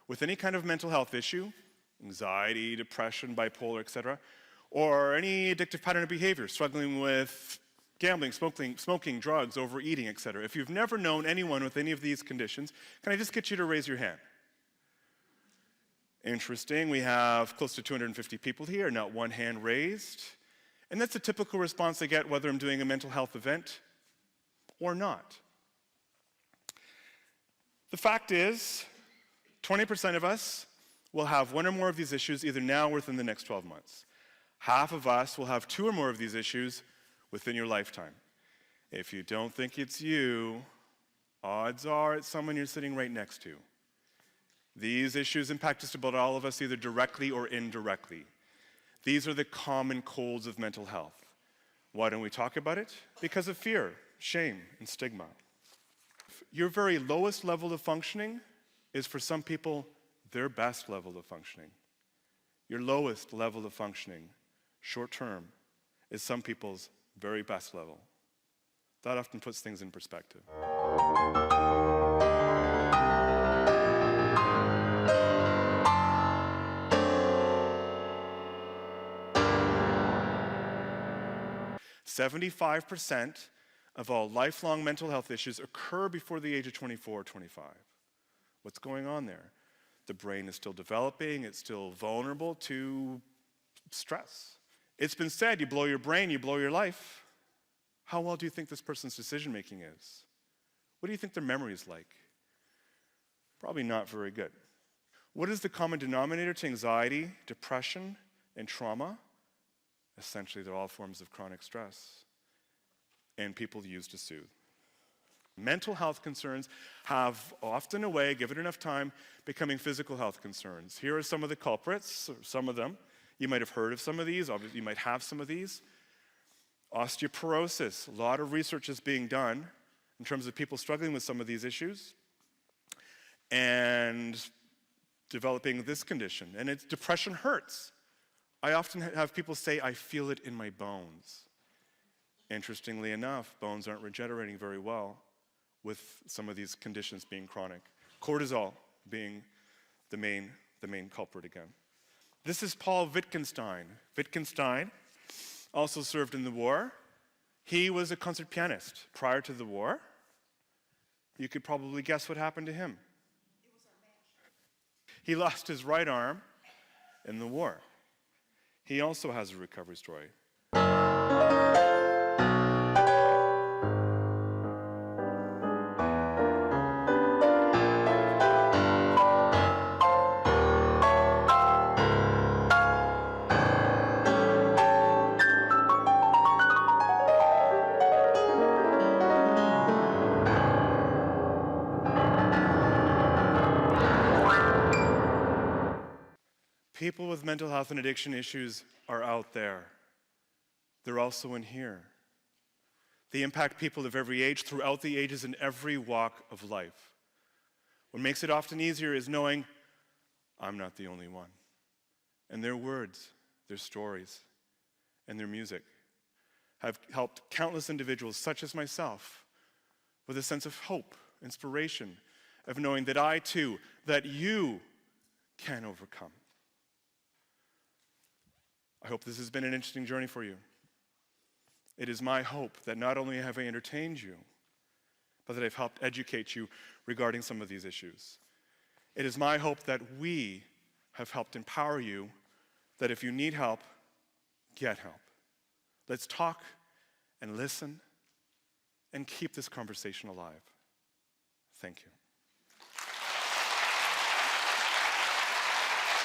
with any kind of mental health issue, anxiety, depression, bipolar, etc., or any addictive pattern of behavior, struggling with gambling, smoking, drugs, overeating, etc. If you've never known anyone with any of these conditions, can I just get you to raise your hand? Interesting, we have close to 250 people here, not one hand raised. And that's a typical response I get whether I'm doing a mental health event or not. The fact is, 20% of us will have one or more of these issues either now or within the next 12 months. Half of us will have two or more of these issues within your lifetime. If you don't think it's you, odds are it's someone you're sitting right next to. These issues impact just about all of us, either directly or indirectly. These are the common colds of mental health. Why don't we talk about it? Because of fear, shame, and stigma. Your very lowest level of functioning is for some people their best level of functioning. Your lowest level of functioning, short term, is some people's very best level. That often puts things in perspective. "75% of all lifelong mental health issues occur before the age of 24 or 25. What's going on there? The brain is still developing, it's still vulnerable to stress. It's been said, you blow your brain, you blow your life. How well do you think this person's decision making is? What do you think their memory is like? Probably not very good. What is the common denominator to anxiety, depression, and trauma? Essentially, they're all forms of chronic stress, and people use to soothe. Mental health concerns have often a way, given enough time, becoming physical health concerns. Here are some of the culprits, or some of them. You might have heard of some of these, obviously you might have some of these. Osteoporosis, a lot of research is being done in terms of people struggling with some of these issues and developing this condition. And depression hurts. I often have people say, I feel it in my bones. Interestingly enough, bones aren't regenerating very well with some of these conditions being chronic. Cortisol being the main culprit again. This is Paul Wittgenstein. Wittgenstein also served in the war. He was a concert pianist prior to the war. You could probably guess what happened to him. He lost his right arm in the war. He also has a recovery story. People with mental health and addiction issues are out there. They're also in here. They impact people of every age, throughout the ages, in every walk of life. What makes it often easier is knowing I'm not the only one. And their words, their stories, and their music have helped countless individuals, such as myself, with a sense of hope, inspiration, of knowing that I too, that you can overcome. I hope this has been an interesting journey for you. It is my hope that not only have I entertained you, but that I've helped educate you regarding some of these issues. It is my hope that we have helped empower you, that if you need help, get help. Let's talk and listen and keep this conversation alive. Thank you.